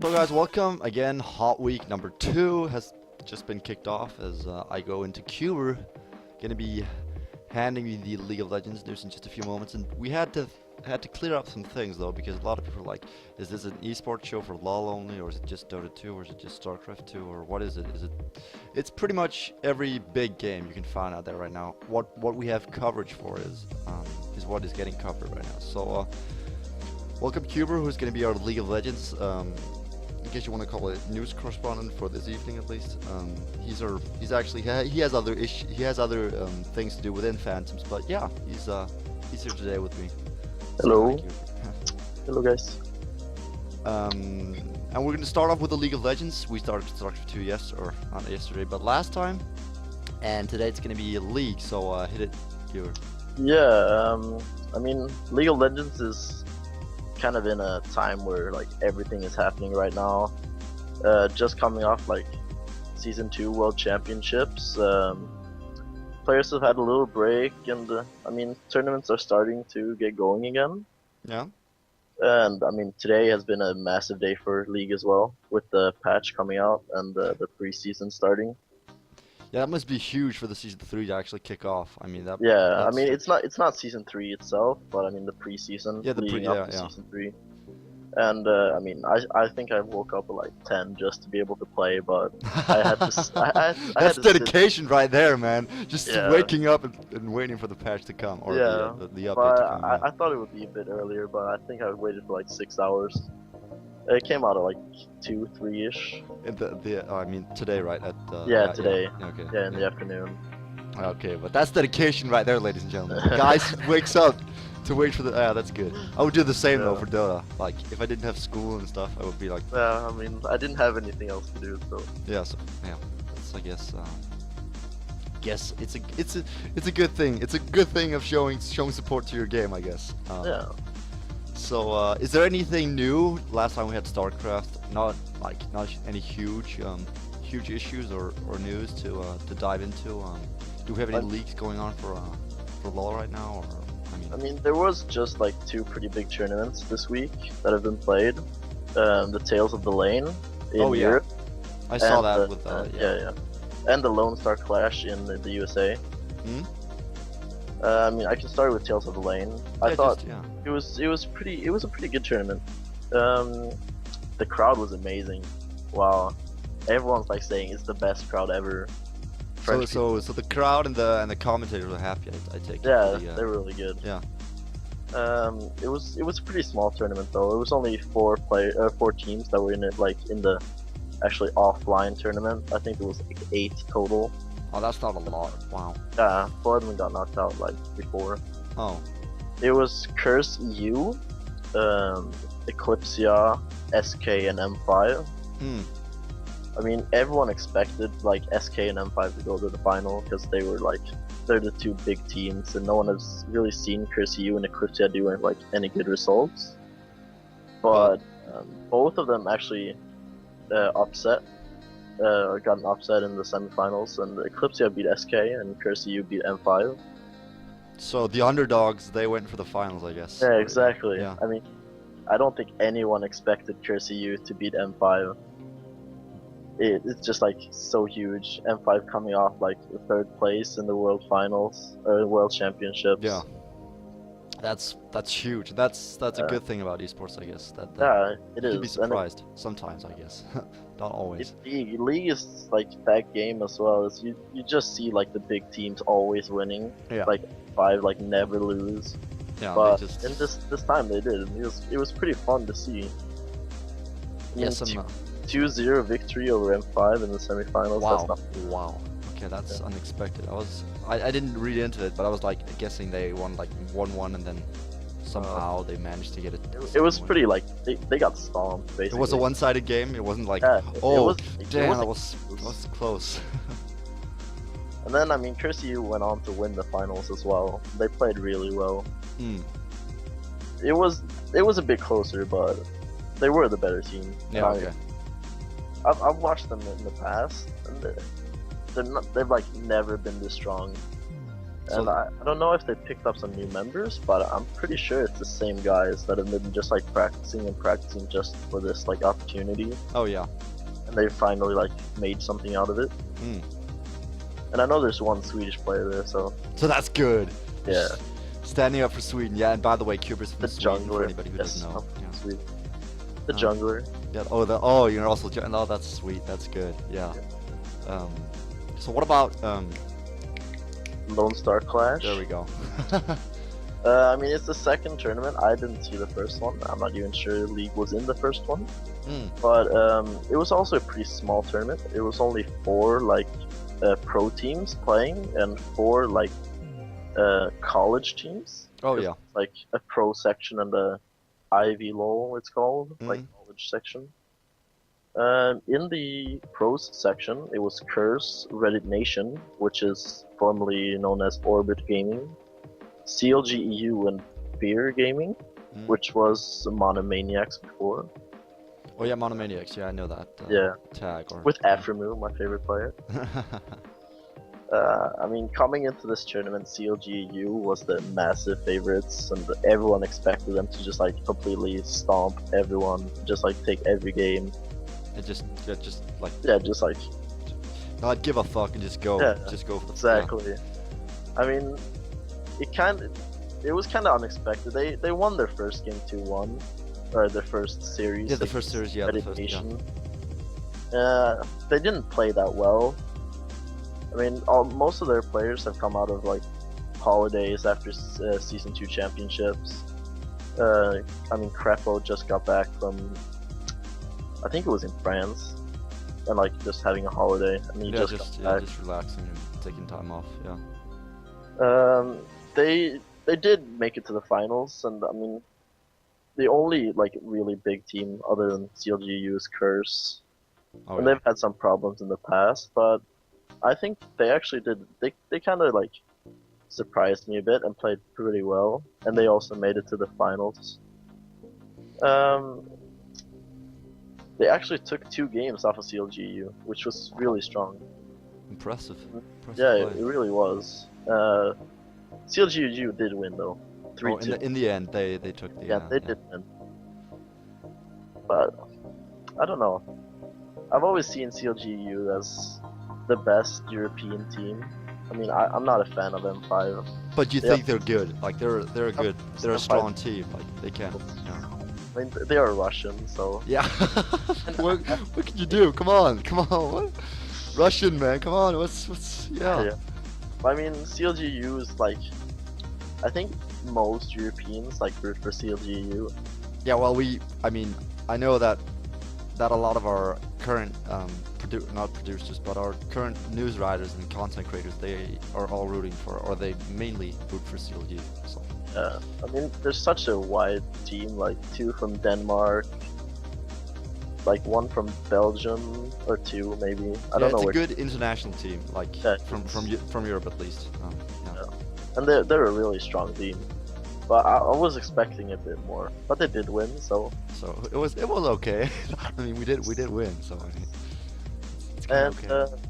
So guys, welcome again. Hot Week number 2 has just been kicked off as I go into Cuber. Gonna be handing you the League of Legends news in just a few moments, and we had to clear up some things though, because a lot of people are like, is this an esports show for LoL only, or is it just Dota 2, or is it just StarCraft 2, or what is it? It's pretty much every big game you can find out there right now. What we have coverage for is what is getting covered right now. So welcome Cuber, who's gonna be our League of Legends. In case you want to call it news correspondent for this evening, at least. He has other things to do within Phantoms, but yeah, he's here today with me. Hello. So Hello, guys. and we're gonna start off with the League of Legends. We started StarCraft 2 not yesterday, but last time, and today it's gonna be a League. So hit it, Cuber. Yeah, I mean, League of Legends is kind of in a time where like everything is happening right now. Just coming off like Season 2 World Championships. Players have had a little break, and I mean, tournaments are starting to get going again. Yeah. And I mean, today has been a massive day for League as well, with the patch coming out and the preseason starting. Yeah, that must be huge for the Season 3 to actually kick off. I mean, Yeah, I mean, it's not Season 3 itself, but I mean the preseason leading up to Season 3. And I mean, I think I woke up at like 10 just to be able to play, but I had to. That's dedication right there, man. Just waking up and waiting for the patch to come, or the update to come. I thought it would be a bit earlier, but I think I waited for like 6 hours. It came out at like 2, 3-ish. I mean today, right? Today. Yeah, okay. Yeah, in the afternoon. Okay, but that's dedication right there, ladies and gentlemen. The guy wakes up to wait for the. That's good. I would do the same though for Dota. Like if I didn't have school and stuff, I would be like. Yeah, I mean, I didn't have anything else to do, so. Yeah, that's I guess. Guess it's a good thing. It's a good thing of showing support to your game, I guess. Yeah. So, is there anything new? Last time we had StarCraft, not any huge issues or news to dive into. Do we have any leaks going on for LoL right now, or I mean, there was just like 2 pretty big tournaments this week that have been played. The Tales of the Lane in Europe. I saw that with and the Lone Star Clash in the USA. I mean, I can start with Tales of the Lane. I thought it was a pretty good tournament. The crowd was amazing. Wow, everyone's like saying it's the best crowd ever. So the crowd and the commentators were happy. I take it. Yeah, they're really good. Yeah. It was a pretty small tournament though. It was only 4 teams that were in it, like in the actually offline tournament. I think it was like 8 total. Oh, that's not a lot. Wow. Yeah, 4 of them got knocked out like before. Oh. It was Curse EU, Eclipsia, SK, and M5. I mean, everyone expected like SK and M5 to go to the final because they're the 2 big teams, and no one has really seen Curse EU and Eclipsia doing like any good results. But both of them actually got an upset in the semifinals, and Eclipsia beat SK and Curse EU beat M5. So the underdogs, they went for the finals, I guess. Yeah, exactly. Yeah. I mean, I don't think anyone expected Curse EU to beat M5. It's just like so huge. M5 coming off like 3rd place in the World Finals or World Championships. Yeah. That's huge. That's a good thing about esports, I guess. It is. You'd be surprised sometimes, I guess. Not always. League is like that game as well. Is you just see like the big teams always winning. Yeah. Like 5 like never lose. Yeah. But in this time they did. It was pretty fun to see. Yes, 2-0 victory over M5 in the semifinals. Wow. Wow. Okay, that's unexpected. I didn't read into it, but I was like guessing they won like 1-1 and then somehow they managed to get it. It was pretty like they got stomped basically. It was a one-sided game. It wasn't like that was close. And then I mean, Curse EU went on to win the finals as well. They played really well. It was a bit closer, but they were the better team. Yeah. Okay. I've watched them in the past, and they've like never been this strong. So And I don't know if they picked up some new members, but I'm pretty sure it's the same guys that have been just like practicing and practicing just for this like opportunity, oh yeah. and they finally like made something out of it. Hmm. And I know there's one Swedish player there, so So that's good. yeah. Standing up for Sweden. Yeah, and by the way, Cuba's from The Sweden for jungler. anybody who Yes, doesn't know. I'm Yeah. Sweden. The Oh. jungler. Yeah. Oh, you're also. Oh, that's sweet. That's good. Yeah. So what about Lone Star Clash. There we go. I mean, it's the second tournament. I didn't see the first one. I'm not even sure League was in the first one. But it was also a pretty small tournament. It was only 4 like pro teams playing and 4 like college teams. Oh yeah. Like a pro section and a Ivy Low, it's called, like Mhm. college section. In the pros section, it was Curse, Reddit Nation, which is formerly known as Orbit Gaming, CLG EU, and Fear Gaming, Mhm. which was Monomaniacs before. Oh yeah, Monomaniacs. Yeah, I know that. Yeah. Tag or. With Afremu, my favorite player. I mean, coming into this tournament, CLGU was the massive favorites, and everyone expected them to just like completely stomp everyone, just like take every game. It just like Yeah, just like not give a fuck and just go. Yeah, Just go for the exactly. I mean, it was kind of unexpected. They won their first game 2-1, or their first series. Yeah, the first series. Yeah, the first. Yeah. Dedication. They didn't play that well. I mean, most of their players have come out of like holidays after season 2 championships. I mean, Crepo just got back from, I think it was in France, and like just having a holiday, and he Yeah, just got back. just relaxing and taking time off. Yeah. They did make it to the finals, and I mean, the only like really big team other than CLGU is Curse, Oh and yeah. they've had some problems in the past, but I think they actually did. They kind of like surprised me a bit and played pretty well, and they also made it to the finals. They actually took 2 games off of CLGU, which was really strong. Impressive. Yeah, Play. it really was. CLGU did win though, 3-2. In the end, they took the. Yeah, they did win. But I don't know. I've always seen CLGU as the best European team. I mean, I'm not a fan of M5. But you Yeah. think they're good? Like they're a good, they're a M5. strong team. Like they can. Yeah. I mean, they are Russian, so Yeah. what can you do? Come on. What? Russian man, come on. What's yeah. I mean, CLGU is like, I think most Europeans like root for CLGU. Yeah, well, I mean, I know that a lot of our current, not producers, but our current news writers and content creators, they are all rooting for, or they mainly root for CLG. So. I mean, there's such a wide team, like 2 from Denmark, like 1 from Belgium, or 2 maybe. I don't know. It's a where. good international team, like Yeah, from Europe at least. Yeah. And they're a really strong team. But I was expecting a bit more. But they did win, so. So it was okay. I mean, we did win. So I mean, it's kind And of okay.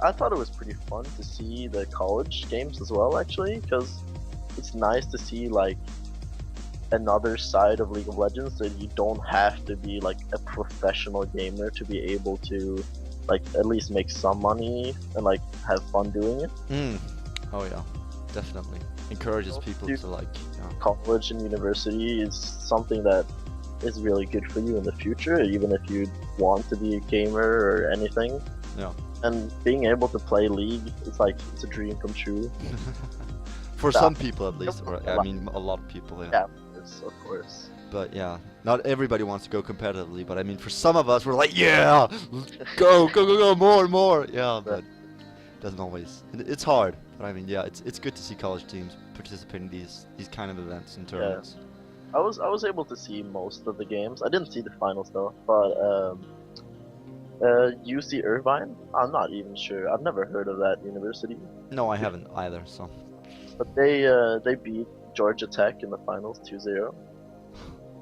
I thought it was pretty fun to see the college games as well, actually, because it's nice to see like another side of League of Legends that you don't have to be like a professional gamer to be able to like at least make some money and like have fun doing it. Oh yeah, definitely encourages people you- to like. College and university is something that is really good for you in the future, even if you want to be a gamer or anything. Yeah. And being able to play League is like it's a dream come true. For Yeah. some people at least, or I mean a lot of people. Yeah, of course. But yeah, not everybody wants to go competitively. But I mean, for some of us, we're like, yeah, go, more and more. Yeah, but it doesn't always. It's hard. But I mean, yeah, it's good to see college teams participate in these kind of events and tournaments. I was able to see most of the games. I didn't see the finals though, but UC Irvine. I'm not even sure. I've never heard of that university. No, I haven't either. So. But they beat Georgia Tech in the finals 2-0.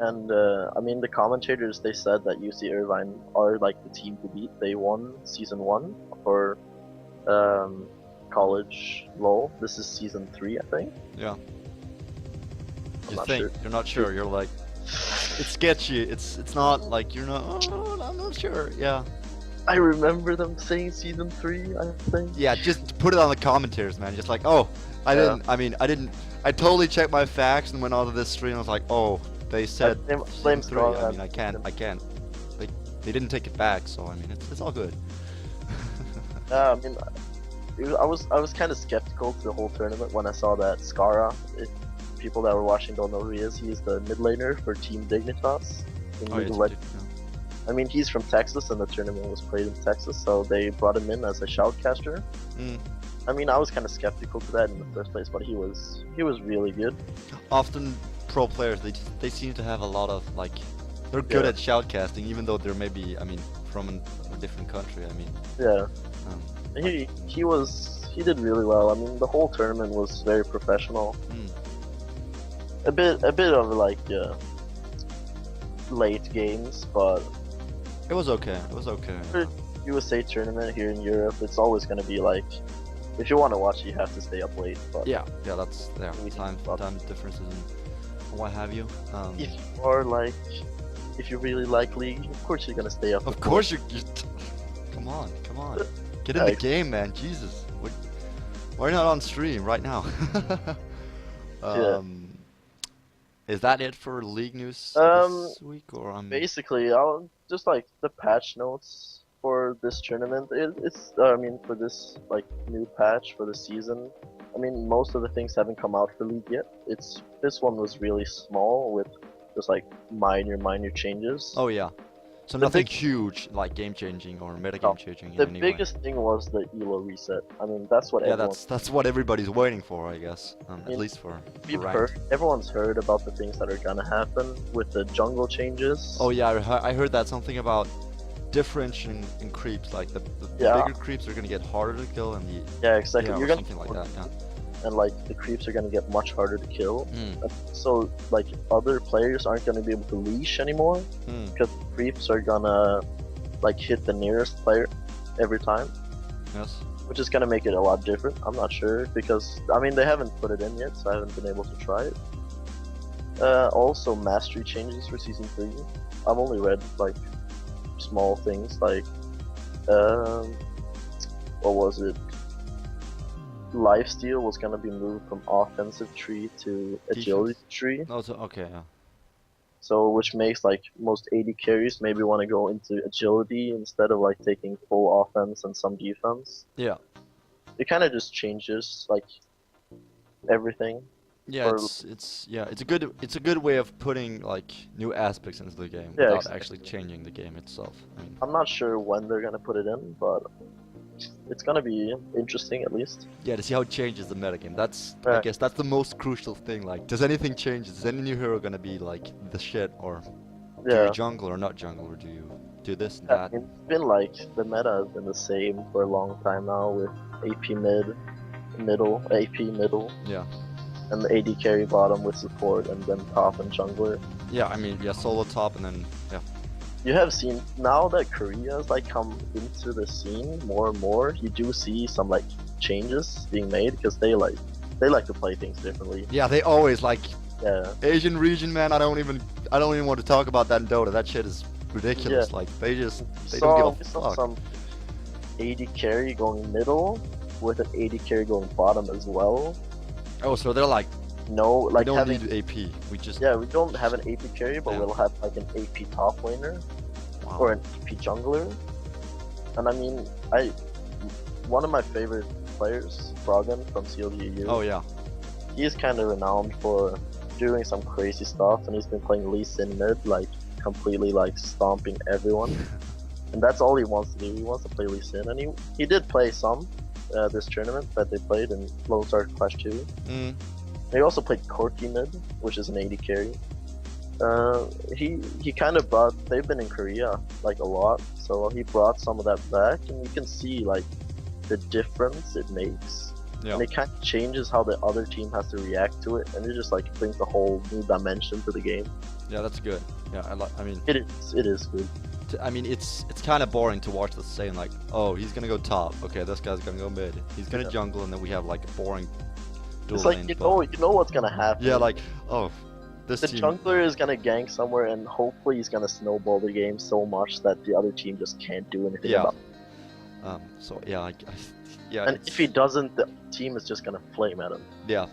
And I mean the commentators, they said that UC Irvine are like the team to beat. They won season 1 for college LoL. This is season 3, I think. Yeah. I'm You not think sure. you're not sure? You're like, it's sketchy. It's not like you're not. Oh, I'm not sure. Yeah. I remember them saying season 3, I think. Yeah. Just put it on the commentaries, man. Just like, oh, I Yeah. didn't. I mean, I didn't. I totally checked my facts and went onto this stream. I was like, oh, they said blame season 3. I Scarlet. mean, I can't. They didn't take it back, so I mean, it's all good. I mean, I was kind of skeptical to the whole tournament when I saw that Skara. If people that were watching don't know who he is, he's the mid laner for Team Dignitas. In Oh, League yeah, of Legends. I mean, he's from Texas, and the tournament was played in Texas, so they brought him in as a shoutcaster. Mm. I mean, I was kind of skeptical to that in the first place, but he was really good. Often pro players, they seem to have a lot of like, they're good Yeah. at shoutcasting, even though they're maybe, I mean, from a different country. I mean, Yeah, um, he did really well. I mean, the whole tournament was very professional. mm. A bit of like late games, but It was okay. It was okay. for USA tournament here in Europe, it's always gonna be like, if you want to watch, you have to stay up late. But Yeah, that's We time can- time differences and what have you. if you are like, if you really like League, of course you're gonna stay up. Of before. course you come on, get in the Yeah. game, man. Jesus, why not on stream right now? Yeah. Is that it for league news this week, or Basically, I'll just like the patch notes for this tournament. It's I mean, for this like new patch for the season. I mean, most of the things haven't come out for League yet. This one was really small with just like minor changes. Oh yeah, so The nothing big- huge like game changing or meta No, game changing. The in any way. biggest thing was the ELO reset. I mean, that's what Yeah, everyone. that's what everybody's waiting for, I guess. At Yeah. least for We've ranked. heard, everyone's heard about the things that are gonna happen with the jungle changes. Oh yeah, I heard that something about differentiating in creeps. Like the Yeah. bigger creeps are gonna get harder to kill, and the Yeah, exactly. yeah, You're or gonna something like that. Yeah. and like the creeps are gonna get much harder to kill. Mm. So like other players aren't gonna be able to leash anymore Mm. because creeps are gonna like hit the nearest player every time, Yes. which is gonna make it a lot different. I'm not sure because I mean they haven't put it in yet, so I haven't been able to try it. Also mastery changes for season 3. I've only read like small things like what was it? Lifesteal was gonna be moved from offensive tree to agility tree. No, so, okay. Yeah. So which makes like most AD carries maybe want to go into agility instead of like taking full offense and some defense. Yeah. It kind of just changes like everything. Yeah, Or- it's a good way of putting like new aspects into the game Yeah, without exactly. actually changing the game itself. I mean, I'm not sure when they're gonna put it in, but it's gonna be interesting at least. yeah, to see how it changes the metagame. That's I Right. guess that's the most crucial thing. Like, does anything change? Is any new hero gonna be like the shit, or do Yeah. you jungle or not jungle, or do you do this and I that? mean, it's been like the meta has been the same for a long time now with AP mid, middle, AP middle, Yeah. and the AD carry bottom with support, and then top and jungler. Yeah, I mean, yeah, solo top and then yeah. You have seen now that Korea has like come into the scene more and more. You do see some like changes being made because they like to play things differently. Yeah, they always like Yeah, Asian region, man. I don't even want to talk about that in Dota. That shit is ridiculous. Like they don't we give a saw fuck. some AD carry going middle with an AD carry going bottom as well. Oh, so they're like, No, we like don't having need AP. We just yeah, we don't have an AP carry, but Yeah. we'll have like an AP top laner wow. or an AP jungler. And I mean, one of my favorite players, Froggen from CLGU. Oh yeah. He is kind of renowned for doing some crazy stuff, and he's been playing Lee Sin mid, like completely like stomping everyone. And that's all he wants to do. He wants to play Lee Sin, and he did play some this tournament that they played in Lone Star Clash 2. Mm. He also played Corki mid, which is an AD carry. He kind of brought. They've been in Korea like a lot, so he brought some of that back, and you can see like the difference it makes. Yeah. And it kind of changes how the other team has to react to it, and it just like brings a whole new dimension to the game. Yeah, that's good. Yeah, I mean, It is good. I mean, it's kind of boring to watch the same, like, oh, he's gonna go top. Okay, this guy's gonna go mid. He's gonna jungle, and then we have like a boring dual It's like lane. you know what's gonna happen. Yeah, like, oh, this the team. jungler is gonna gank somewhere, and hopefully he's gonna snowball the game so much that the other team just can't do anything Yeah. about it. So yeah, yeah. And if he doesn't, the team is just gonna flame at him. Yeah,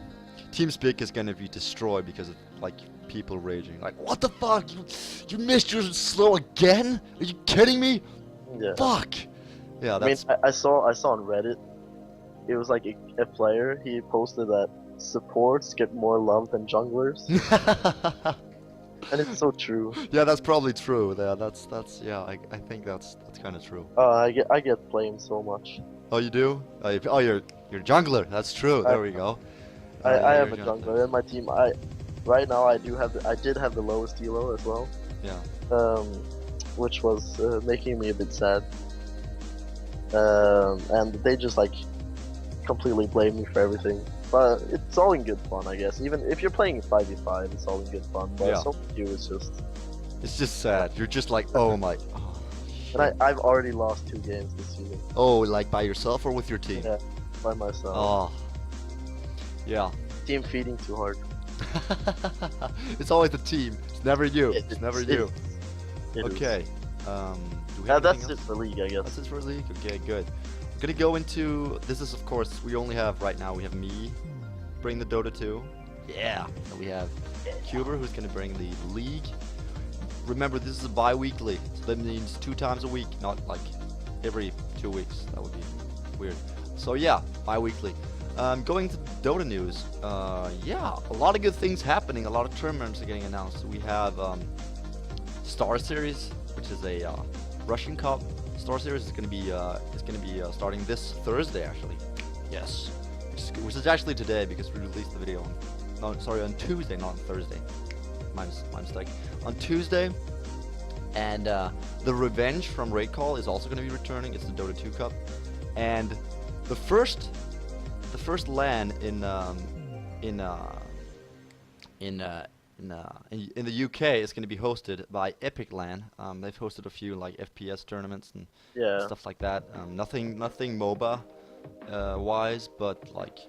TeamSpeak is gonna be destroyed because of like people raging. Like, what the fuck? You missed your slow again? Are you kidding me? Yeah. Fuck. Yeah, I mean, that's. I saw on Reddit. It was like a player. He posted that supports get more love than junglers, and it's so true. Yeah, that's probably true. Yeah, that's yeah. I think that's kind of true. I get flamed so much. Oh, you do? Oh, you're jungler. That's true. There we go. I have a you're jungler in my team. Right now I did have the lowest elo as well. Yeah. Which was making me a bit sad. And they just like completely blame me for everything. But it's all in good fun, I guess. Even if you're playing 5v5, it's all in good fun. But Yeah. so for you, it's just. It's just sad. You're just like, oh my. Oh, shit. And I've already lost 2 games this season. Oh, like by yourself or with your team? Yeah, by myself. Oh. Yeah. Team feeding too hard. It's always the team. It's never you. It- It's never it- you. It is. Okay. Do we have That's anything it else? for league, I guess. That's it for league. Okay, good. We're gonna go into this. Is of course we only have right now. We have me bring the Dota 2. Yeah. And we have Cuber who's gonna bring the league. Remember, this is a bi-weekly, so that means 2 times a week, not like every 2 weeks. That would be weird. So yeah, bi-weekly. Going to Dota news. Yeah, a lot of good things happening. A lot of tournaments are getting announced. We have Star Series, which is a Russian Cup. Star Series is going to be starting this Thursday, actually. Yes, which is actually today because we released the video on Tuesday, not on Thursday. My mistake. On Tuesday, and the Revenge from Raid Call is also going to be returning. It's the Dota 2 Cup, and the first LAN in the UK is going to be hosted by Epic LAN. They've hosted a few like FPS tournaments and stuff like that. Nothing MOBA wise, but like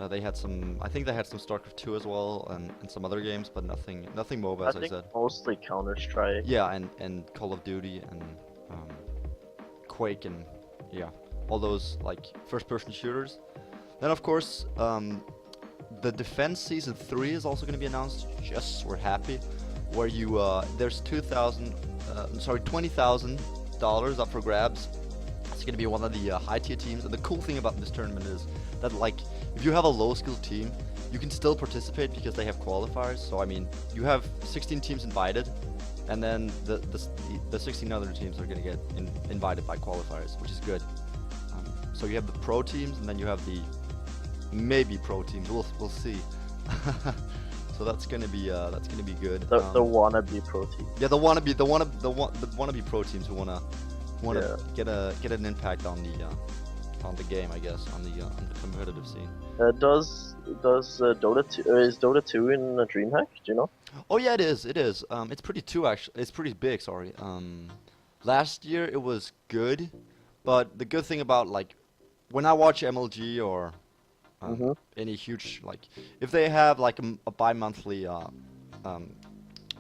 they had some. I think they had some StarCraft 2 as well and some other games, but nothing MOBA, as I said. Mostly Counter-Strike. Yeah, and Call of Duty and Quake and yeah, all those like first-person shooters. Then of course, the Defense Season 3 is also going to be announced. Yes, we're happy. Where you there's $20,000 up for grabs. It's going to be one of the high-tier teams. And the cool thing about this tournament is that like if you have a low-skill team, you can still participate because they have qualifiers. So I mean, you have 16 teams invited, and then the 16 other teams are going to get invited by qualifiers, which is good. So you have the pro teams, and then you have the maybe pro teams. We'll see. So that's gonna be good. The wannabe pro team. Yeah, the wannabe pro teams who wanna get an impact on the game, I guess, on the competitive scene. Does Dota 2 is Dota 2 in DreamHack? Do you know? Oh yeah, it is. It's pretty it's pretty big. Sorry. Last year it was good, but the good thing about like when I watch MLG or any huge like if they have like a bi-monthly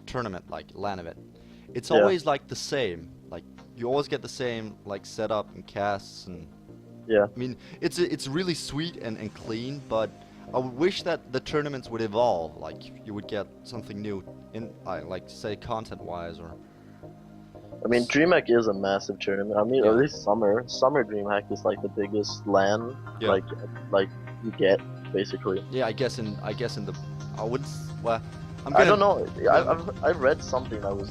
tournament like LAN event, it's always like the same. Like you always get the same like setup and casts and I mean it's really sweet and clean, but I would wish that the tournaments would evolve. Like you would get something new in like say content wise or. I mean, DreamHack is a massive tournament. I mean, at least summer DreamHack is like the biggest LAN like you get basically. Yeah, I guess in the I would well. I don't know. I've read something that was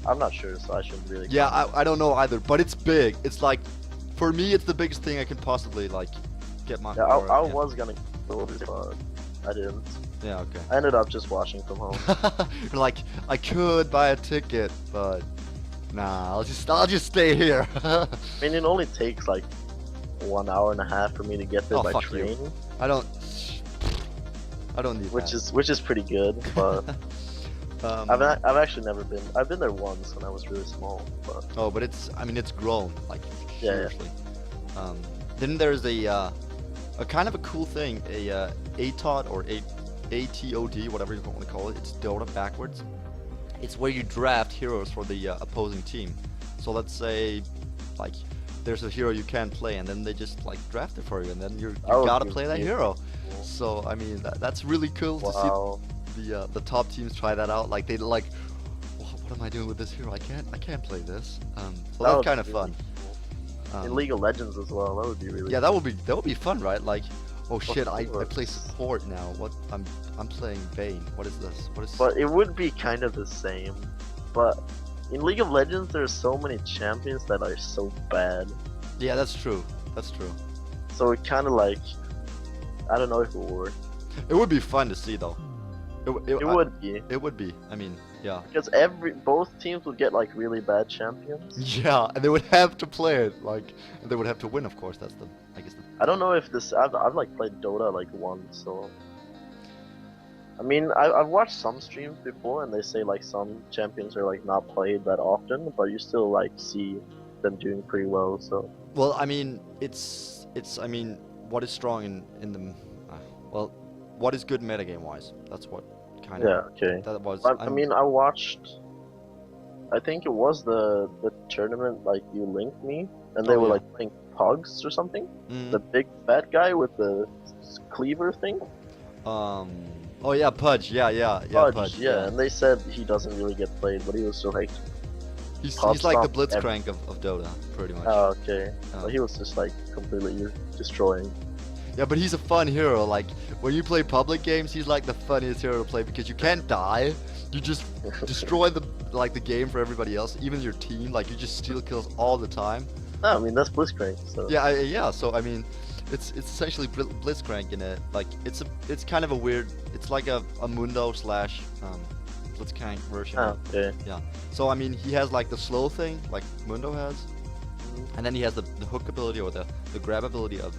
I'm not sure, so I shouldn't really. Yeah, I don't know either, but it's big. It's like for me, it's the biggest thing I can possibly like get my. Yeah, I was gonna go this, but I didn't. Yeah, okay. I ended up just watching from home. You're like I could buy a ticket, but nah, I'll just stay here. I mean, it only takes like 1 hour and a half for me to get there by train. You. I don't need which is pretty good, but I've actually never been. I've been there once when I was really small, but Oh, but I mean, it's grown, like, Yeah, yeah. seriously. Then there's a kind of a cool thing, a ATOD or ATOD, whatever you want to call it. It's Dota backwards. It's where you draft heroes for the opposing team. So let's say, like, there's a hero you can't play, and then they just like draft it for you, and then you That would gotta be play that really hero. cool. So I mean, that's really cool to Wow. see the top teams try that out. Like they like, what am I doing with this hero? I can't play this. So That that's would kind of be fun. really In League of Legends as well, that would be really Yeah, that would be fun, right? Like, oh shit, I course. play support now. What I'm playing Vayne. What is this? What is? But it would be kind of the same. But in League of Legends, there's so many champions that are so bad. Yeah, that's true. That's true. So it kind of like, I don't know if it would work. It would be fun to see though. It would be. It would be. I mean, yeah. Because both teams would get like really bad champions. Yeah, and they would have to play it, like, and they would have to win, of course. That's I guess. I don't know if this. I've like played Dota like once, so. I mean, I've watched some streams before, and they say like some champions are like not played that often, but you still like see them doing pretty well. So. Well, I mean, I mean, what is strong in the, well, what is good metagame wise? That's what kind of. Yeah. Okay. That was. I mean, I watched. I think it was the tournament like you linked me, and they Oh, were yeah. like playing Pugs or something. Mm, The big fat guy with the cleaver thing. Oh yeah, Pudge. Yeah. Pudge. Yeah, and they said he doesn't really get played, but he was so like, He's Pop like the stomp Blitzcrank of Dota, pretty much. oh, okay. Oh. But he was just like completely destroying. Yeah, but he's a fun hero. Like when you play public games, he's like the funniest hero to play because you can't die. You just destroy the game for everybody else, even your team. Like you just steal kills all the time. No, I mean that's Blitzcrank. So. Yeah, yeah. So I mean, it's essentially Blitzcrank in it. Like it's kind of a weird. It's like a Mundo slash Blitzcrank version. Oh, okay. Yeah. So I mean, he has like the slow thing, like Mundo has, and then he has the hook ability or the grab ability of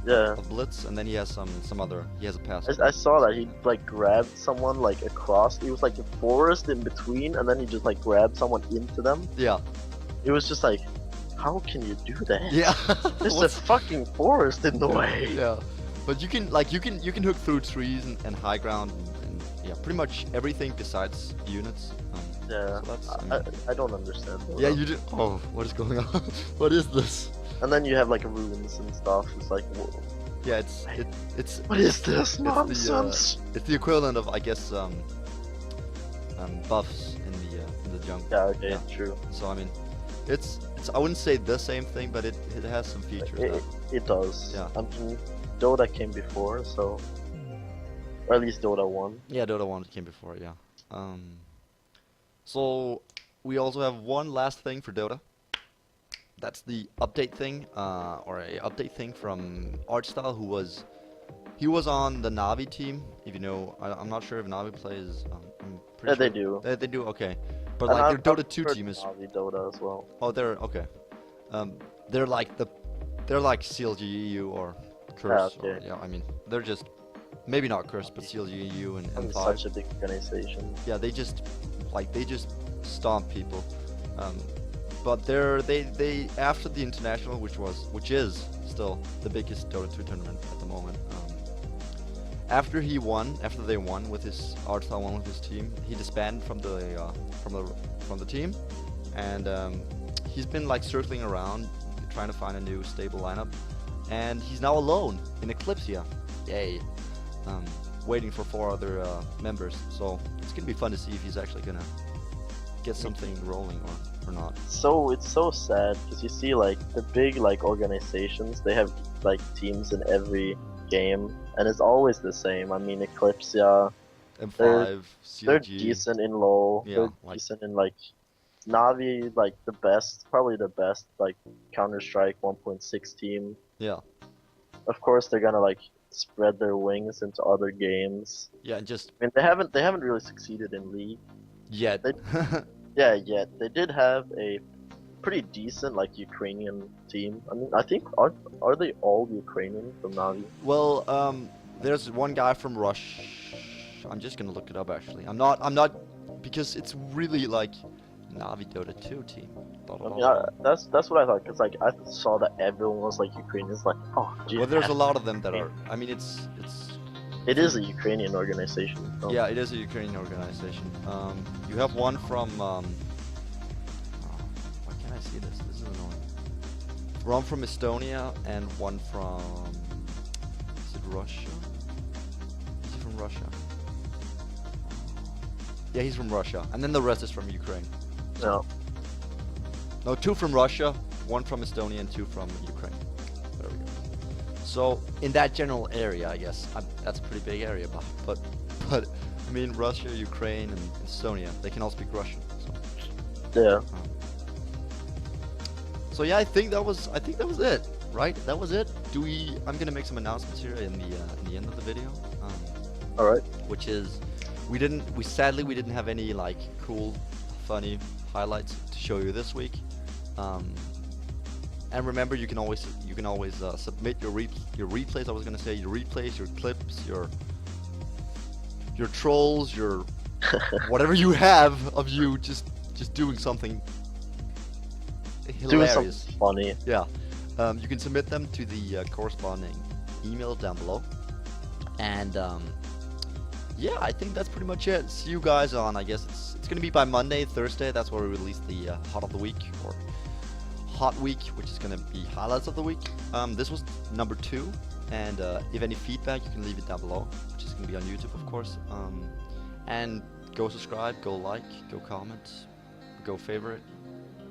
Yeah. Blitz, and then he has some other. He has a pass. I saw that he like grabbed someone like across. It was like a forest in between, and then he just like grabbed someone into them. Yeah. It was just like, how can you do that? Yeah. There's a What's- fucking forest in the way. Yeah. But you can hook through trees and high ground and yeah, pretty much everything besides units. Yeah. So that's, I don't understand. yeah, you do. Oh, what is going on? What is this? And then you have like runes and stuff. It's like, whoa. Yeah, it's What is this the, nonsense? it's the equivalent of I guess buffs in the jungle. Yeah. Okay. Yeah. True. So I mean, it's I wouldn't say the same thing, but it has some features. It does. Yeah. I mean, Dota came before, so. Or at least Dota 1. Yeah, Dota 1 came before, yeah. So we also have one last thing for Dota. That's the update thing, or a update thing from Artstyle, he was on the Navi team. If you know, I'm not sure if Navi plays. I'm pretty Yeah, sure. they do. They do, okay. But And like I've their Dota 2 heard team is. Navi Dota as well. Oh, they're okay. They're like CLGEU or Curse. okay. Or, yeah, I mean they're just maybe not Curse, but CLGEU and It's M5. such a big organization. Yeah, they just stomp people. But they after the international, which is still the biggest Dota 2 tournament at the moment. After they won with his Artstyle won with his team, he disbanded from the team, and he's been like circling around trying to find a new stable lineup, and he's now alone in Eclipsia. Yay! Waiting for 4 other members, so it's gonna be fun to see if he's actually gonna get something rolling or not. So it's so sad because you see like the big like organizations, they have like teams in every game, and it's always the same. I mean, Eclipsia, M5, they're CLG. decent in LoL. Yeah, They're like- decent in like Navi, like probably the best like Counter-Strike 1.6 team. Yeah, Of course, they're gonna like spread their wings into other games. yeah, and just I mean, they haven't really succeeded in League. yet. They- Yeah, yet they did have a pretty decent like Ukrainian team. I mean, I think are they all Ukrainian from Navi? Well, there's one guy from I'm just gonna look it up actually. I'm not because it's really like Navi Dota 2 team. Blah, blah, I mean, blah, blah. that's what I thought. Cause like I saw that everyone was like Ukrainian. It's like, oh, geez, Well, there's a lot of them that are. I mean, It is a Ukrainian organization. So. yeah, it is a Ukrainian organization. You have one from. Why can't I see this? This is annoying. One from Estonia and one from. Is it Russia? Is he from Russia? Yeah, he's from Russia, and then the rest is from Ukraine. No. No, 2 from Russia, 1 from Estonia, and 2 from Ukraine. There we go. So in that general area, I guess that's a pretty big area, but I mean Russia, Ukraine, and Estonia, they can all speak Russian. So. Yeah. So yeah, I think that was it, right? That was it. I'm gonna make some announcements here in the end of the video. All right. Which is, we sadly didn't have any like cool, funny highlights to show you this week. And remember, you can always submit your replays. I was gonna say your replays, your clips, your trolls, your whatever you have of you just doing something hilarious. Doing something funny. Yeah. You can submit them to the corresponding email down below. And yeah, I think that's pretty much it. See you guys on, I guess it's gonna be by Monday, Thursday. That's where we release the Hot of the Week, or Hot Week, which is gonna be highlights of the week. This was number 2, and if any feedback, you can leave it down below, which is gonna be on YouTube, of course. And go subscribe, go like, go comment, go favorite,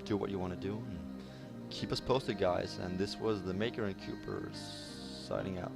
do what you want to do, and keep us posted, guys. And this was the Maker and Cooper signing out.